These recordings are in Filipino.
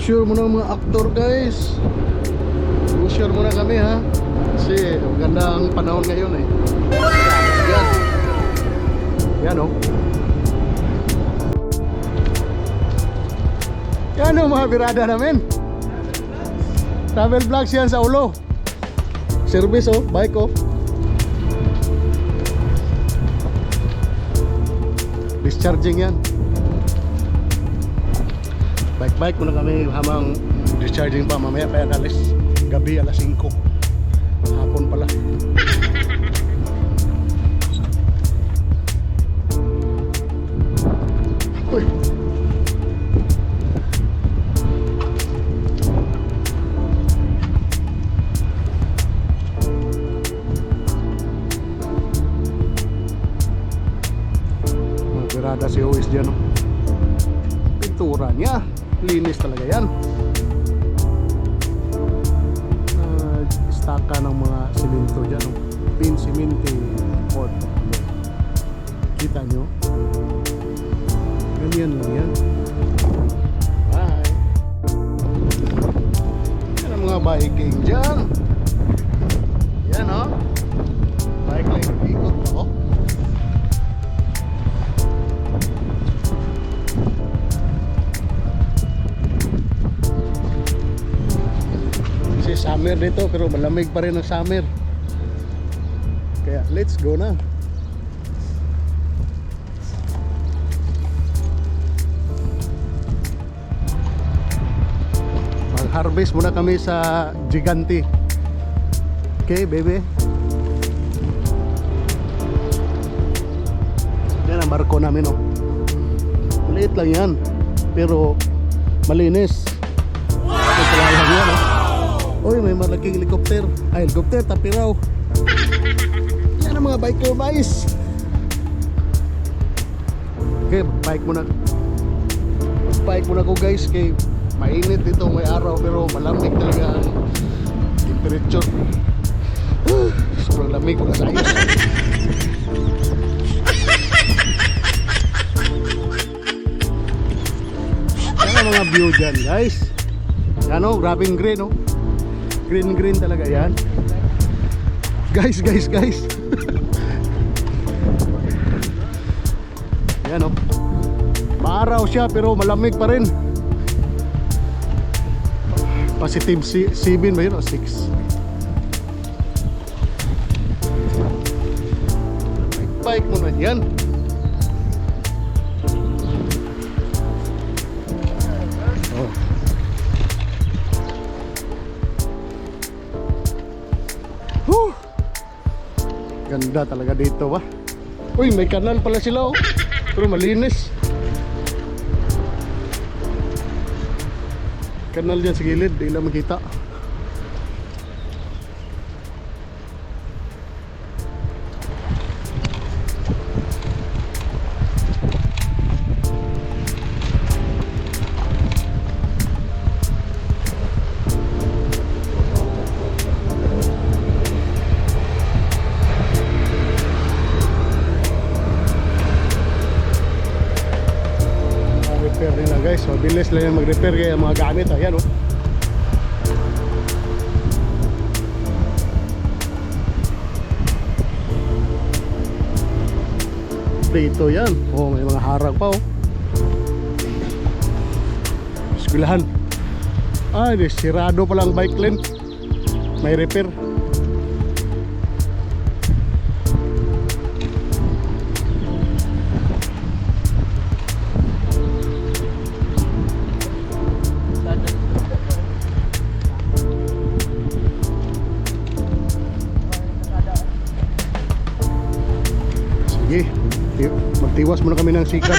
Brochure muna mga aktor guys. Brochure muna kami ha. Kasi maganda ang panahon ngayon eh. Yan. Yan oh. Yan oh mga birada namin. Travel vlogs yan sa ulo. Service oh, bike oh. Discharging yan. Bike muna kami habang discharging pa. Mamaya pa yan alis. Gabi alas 5. Hapon pala. Uy. Magirada si Uwis dyan oh. Pintura niya. Linis talaga yan. Staka ng mga simento dyan oh. Pin simenti board. Kita nyo? Ganyan lang yan. Bye. Yan ang mga biking dyan. Yan oh. Bike lane ikot pa oh. Summer dito pero malamig pa rin ang summer. Kaya let's go na. Mag-harvest muna kami sa Gigante. Okay, baby. Yan ang barko namin oh. Maliit lang yan pero malinis. Ito yan oh. Uy, may malaking helicopter. Ay, helicopter, tapi raw. Yan ang mga biker guys. Okay, bike muna. Bike muna ko guys. Kay mainit dito, may araw. Pero malamig talaga ang temperature. Sobrang lamig ko sa ayos. Yan ang mga view dyan guys. Yan o, grabing green o. Green talaga yan. Guys. Yan o. Maaraw siya pero malamig pa rin. Positive 7 ba yun o 6? Bike mo na yan. Ganda talaga dito ba? Uy, may kanal pala sila oh. Pero malinis. Kanal dyan sa gilid, di lang makita. Repair nila guys, mabilis lang yung mag-repair kaya mga gamit, ayan oh. Dito yan, oh may mga harang pa oh. Eskwelahan. Ay, sirado palang bike lane. May repair. Sige, magtiwas muna kami ng sikat.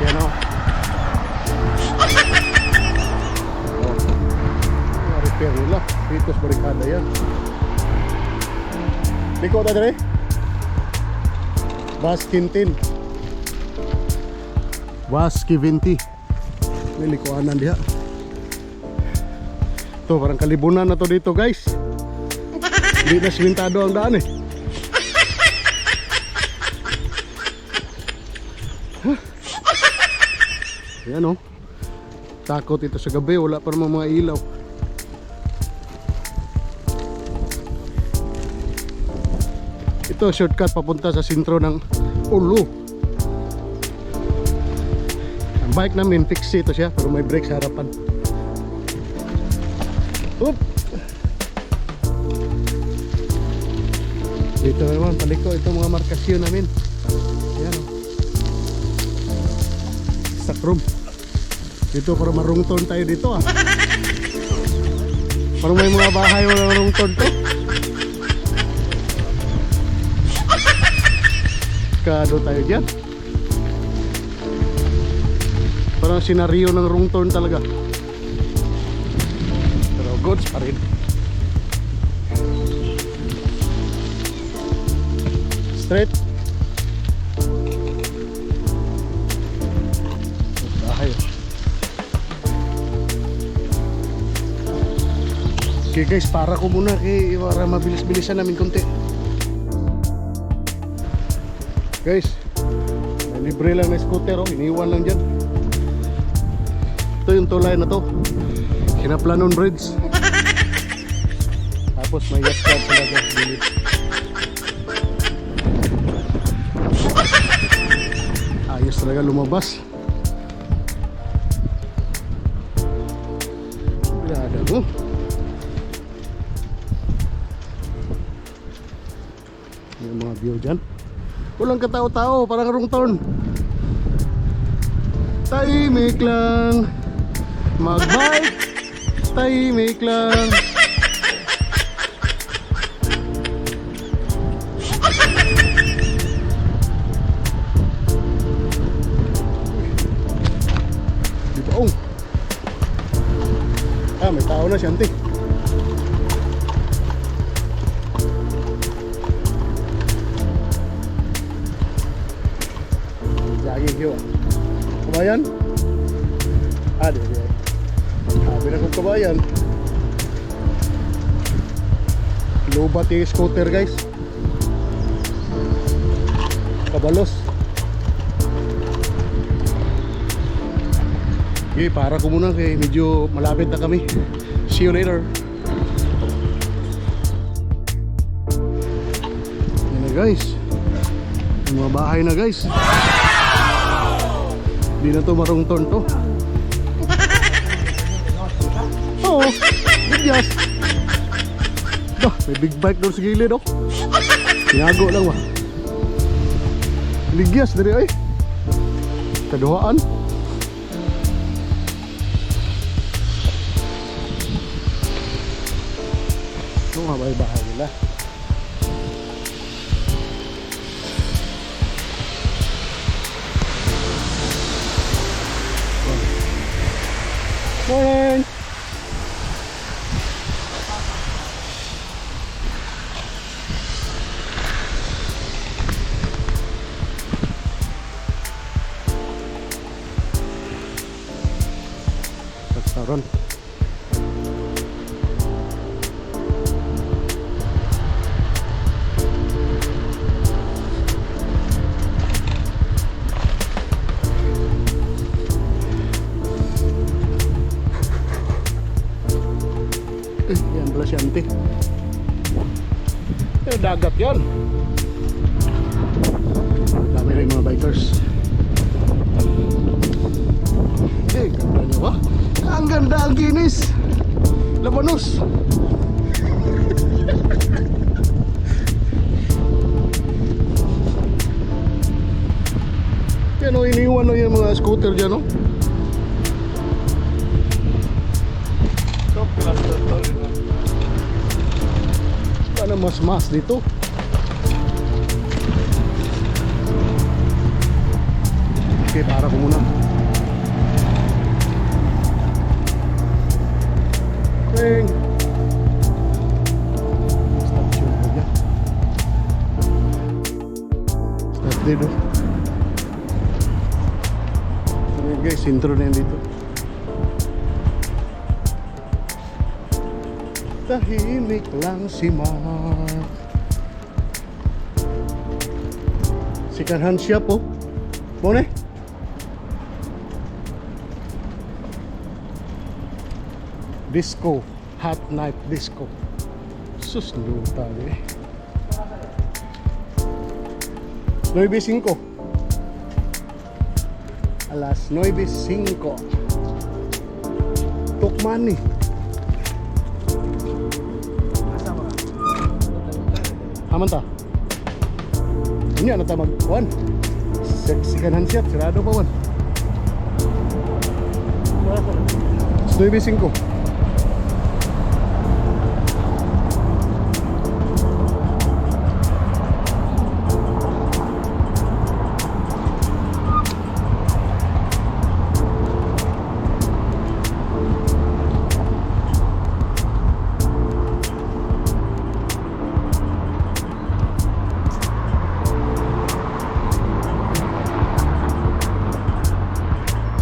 Yan o. Repair nila. Dito sa barikada yan. Liko ta dere? Baskintin. Baski 20. May likuanan diha. Ito parang kalibunan na to dito guys. Hindi na simentado ang daan eh. Yan, oh. Takot ito sa gabi, wala pa naman mga ilaw. Ito shortcut papunta sa sentro ng Ulu. Ang bike namin fix ito siya, pero may brake sa harapan. Oop. Dito naman paliko ito mga markasyon namin. Ayan, oh. Sakrum. Dito para marungton tayo dito, ah. Parang may mga bahay wala marungton to. Kado tayo dyan. Parang senaryo ng rungton talaga. Pero goods pa rin. Straight. Bahay. Okay guys, para ko muna para mabilis-bilisan namin konti. Guys, may libre lang na scooter, oh. Iniwan lang dyan. Ito yung tulay na to, Kinaplanon Bridge. Tapos may yacht club sila dyan. Ayos talaga lumabas. Bilada mo. Yung mga view dyan, walang katao-tao, parang rungton. Tahimik lang, mag-bike, tahimik lang. Dito, oh. May tao na siya, ante. Kabayan? Di. Sabi na kong kabayan. Lubat yung scooter guys. Kabalos. Okay, para ko muna kay medyo malapit na kami. See you later. Yan na guys. Yung mga bahay na guys. Hindi na to marungton to. Oo, bigyas. May big bike doon sa gilid, oh. Tinago lang ba? Bigyas dari ay. Kaduhaan. Ito nga bahay nila. Morning! Restaurant. Yan pala si ante. Dagat yan. Dami rin mga bikers. Ganda niya ba? Ang ganda ang kinis. Labanos. Yan o, iniwan o yung mga scooter dyan o. Sana mas dito. Okay, para ko muna. Ring. Stop yun po dyan. Stop dito. Okay guys, intro na yan dito. Tahimik lang si Mark. Second hand shop po. Muna Disco, hot night disco. Sus, luta eh. 9:05. Alas 9:05. Tukman nih. Aman ta? Ini ano ta magkuhan? Siganan siya, sirado pa wan. 9:05.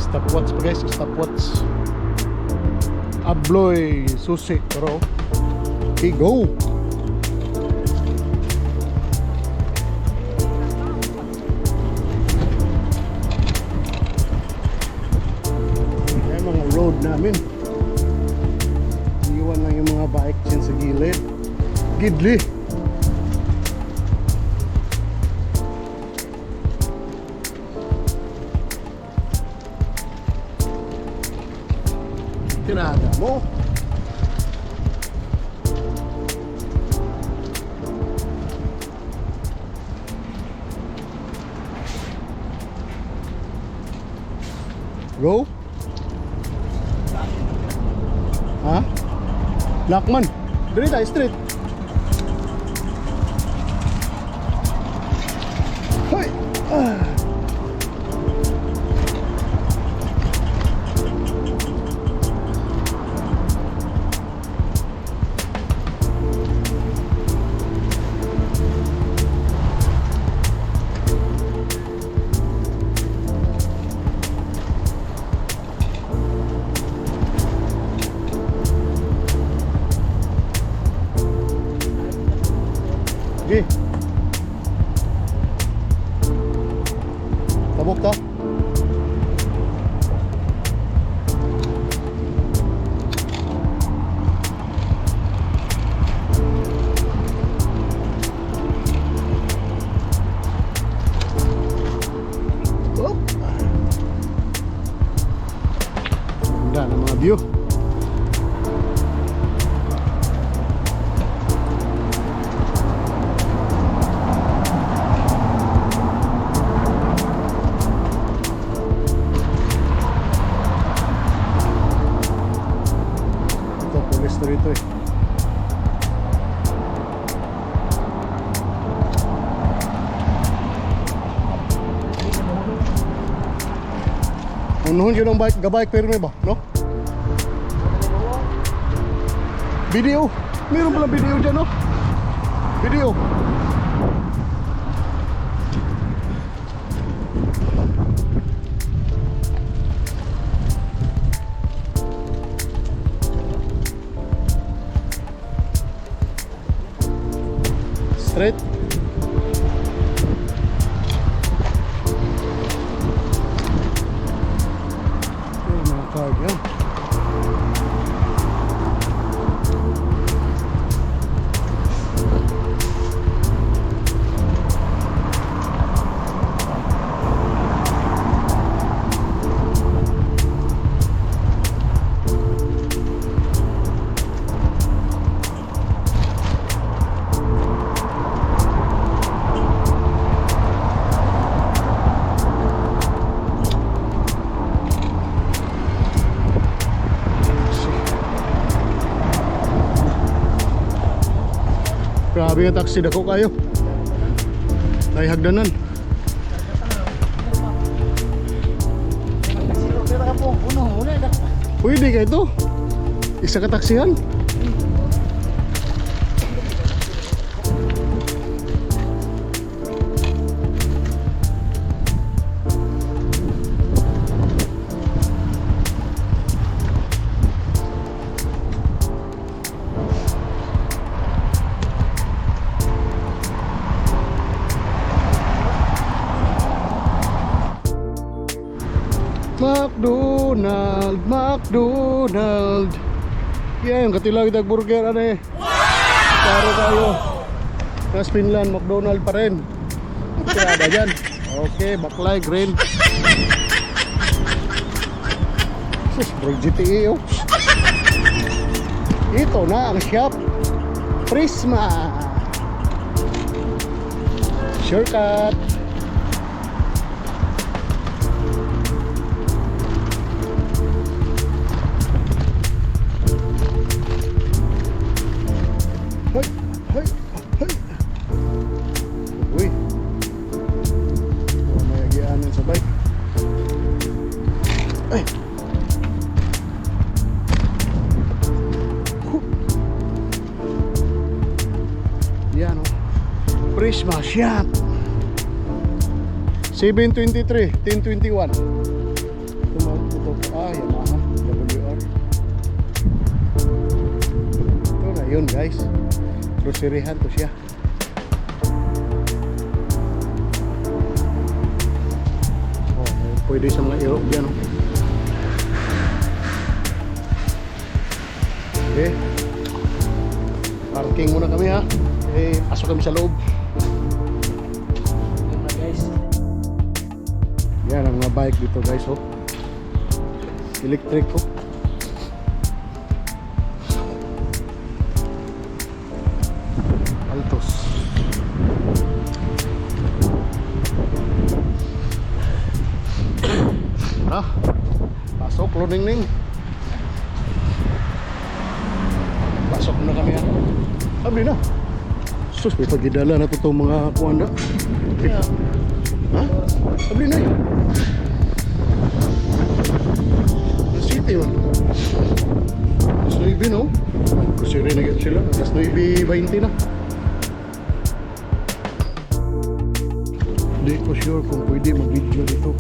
Stopwatch pa guys, stopwatch. Abloy susi pero okay, go. Yan mga road namin. Iwan lang yung mga bike dyan sa gilid. Gidli. Tirada mo. Go. Ha? Lakman. Dito tayo straight. Hoy. Sige. Tabok ta. Oh. Ganda ng mga view. Rito eh. Unuhon yun ang bike, gabike pero may ba, no? Video, meron pala video dyan, no? Video. Straight. Yung mga card yan. Grabe yung taxi, dako kayo. Ay hagdanan. Pwede kayo ito. Isa ka taksihan. McDonald, McDonald. Yan, katilaw itag burger ano eh. Klaro tayo. Nas Finland, McDonald pa rin. Kaya ada dyan. Okay, baklay, green. Sus, bro, GTE oh. Ito na ang shop. Prisma. Shortcut. Hoy, hoy, hoy. Uy. May agianan sa bike. Ay. Yan o. Prisma Shop 723 1021. Ito Yamaha WR. Ito na yun guys. Groceryhan to siya. Oh, pwede sa mga iro dyan. Okay. Parking muna kami ha. Eh, pasok kami sa loob. Yan ang mga bike dito guys oh. Electric oh. Altos. Pasok Luning-ning. Pasok na kami ha. Abli na. Sus, may pagidala na to itong mga kuwanda. Yeah. Ha? Abli na yun. The city man. Alas 9 no? Kusiri na git sila. Alas 9:20 na. Hindi ko sure kung pwede mag-video dito.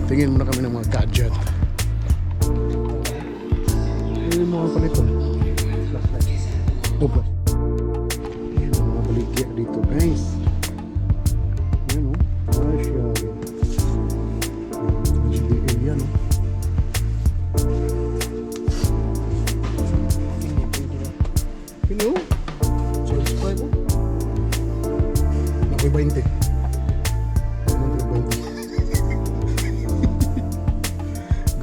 Tingin muna kami ng mga gadget. Ano yung mga palitan? Plus. Ayan ang mga baligya dito guys. Ayan o. Asya. HBA yan o. Hello? Subscribe o. Ako'y 20.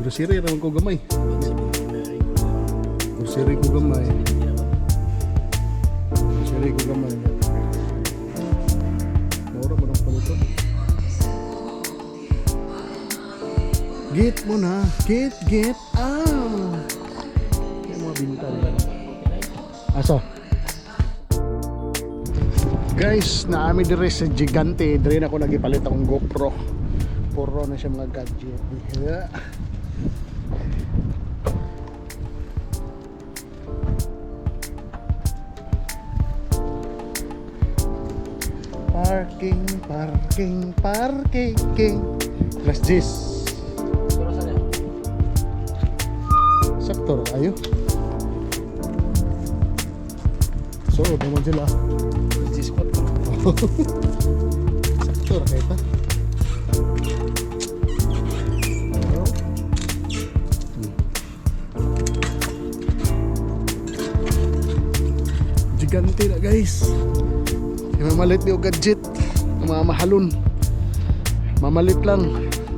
Grocery naman ko gamay. Grocery ko gamay. Grocery ko gamay. Mura mo ng palito. Get mo na. Get. Yung mga binta nila. Aso? Guys, naami dire sa Gigante. Dire na ako nagipalit akong GoPro. Puro na siya mga gadget. Yeah. Parking. Las 10. Sektor ayo. So, naman sila. Las 10 spot. Sektor kayo ta. Gigante na guys. Mamalit niyo gadget. Mga mahalon. Mamalit lang.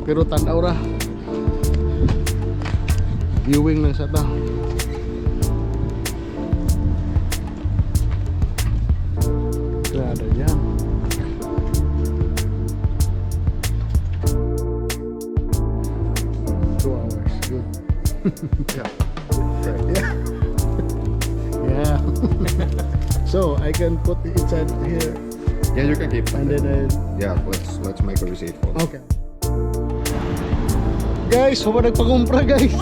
Pero tanaw ra. Viewing lang sa ta. Grabe yan. Good. Yeah. Yeah. So I can put it inside here. Yeah, you can keep. And then Yeah, let's make a receipt for it. okay. Guys, huwag nagpakumpra guys.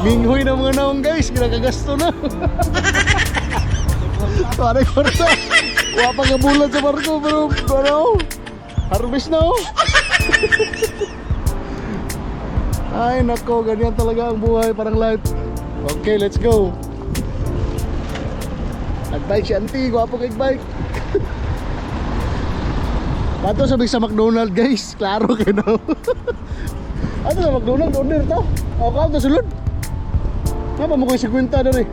Minghoy na mga naong guys, kinakagasto na. Parang kwarta. Wala pa nga bulan sa barko, pero ano? Harvest na oh. Ay nako, ganyan talaga ang buhay, parang life. Okay, let's go. Nagbike si auntie, gwapo kay bike. Ato sabi sa McDonald's guys, klaro kayo daw. Ato sa McDonald's, order to. O ka, ito sulod. Nga pa mo ko'y 50 na rin.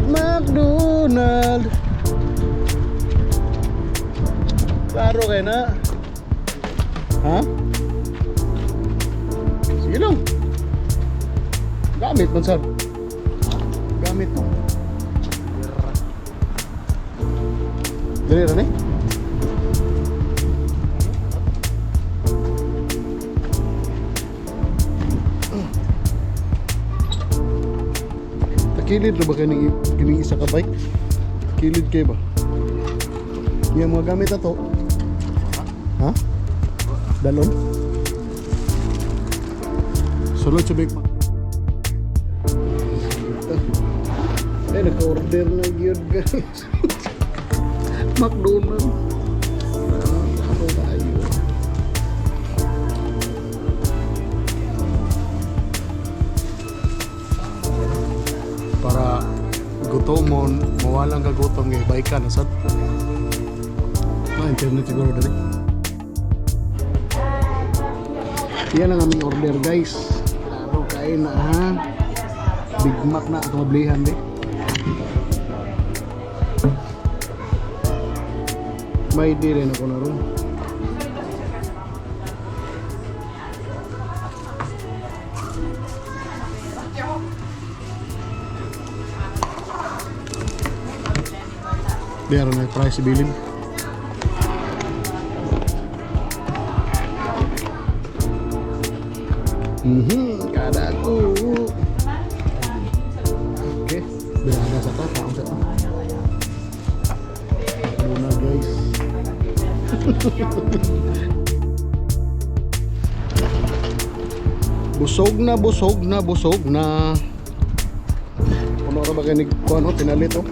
McDonald. Klaro kayo na. Ha? Sige lang. Gamit man sir. Gamit mo. Dali rin eh. Takilid na ba kining isa ka bike? Takilid kayo ba? Yung mga gamit na to. Ha? Dalon? Sulod sa bike ma. Eh, naka-order na yun guys. McDonald's. Ako tayo. Para gutom mo, mawalang kagutom ng bike ka na sad. Internet siguro dali. Yan ang aming order guys. Klaro kain na ha. Big Mac na atong mablihan di. May di rin ako na ron. Diyan na price bilin. Kada aku. Oke, berada sa ta, taong sa ta. Muna guys. busog na. Ano ra ba kanig ko ano tinalit oh.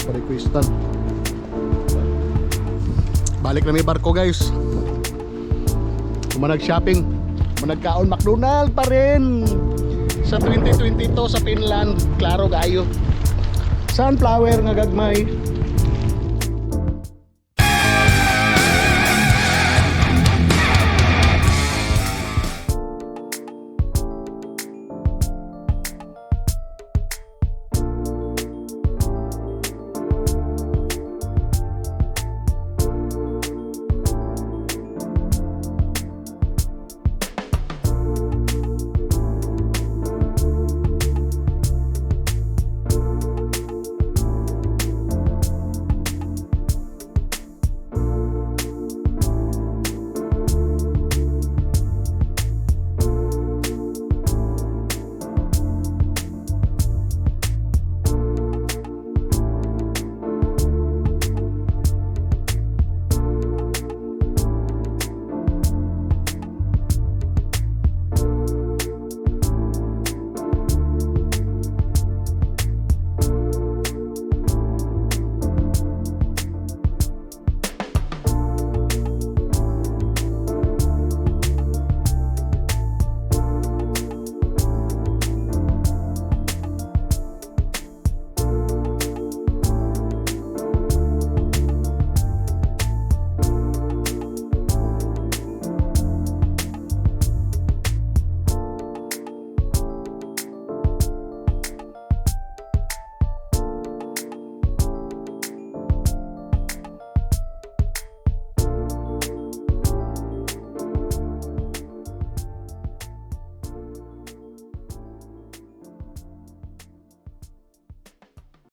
Pa-requestan. Balik na may barko guys. Manag-shopping, managkaon McDonald's pa rin sa 2022 sa Finland. Klaro kayo. Sunflower nga gagmay.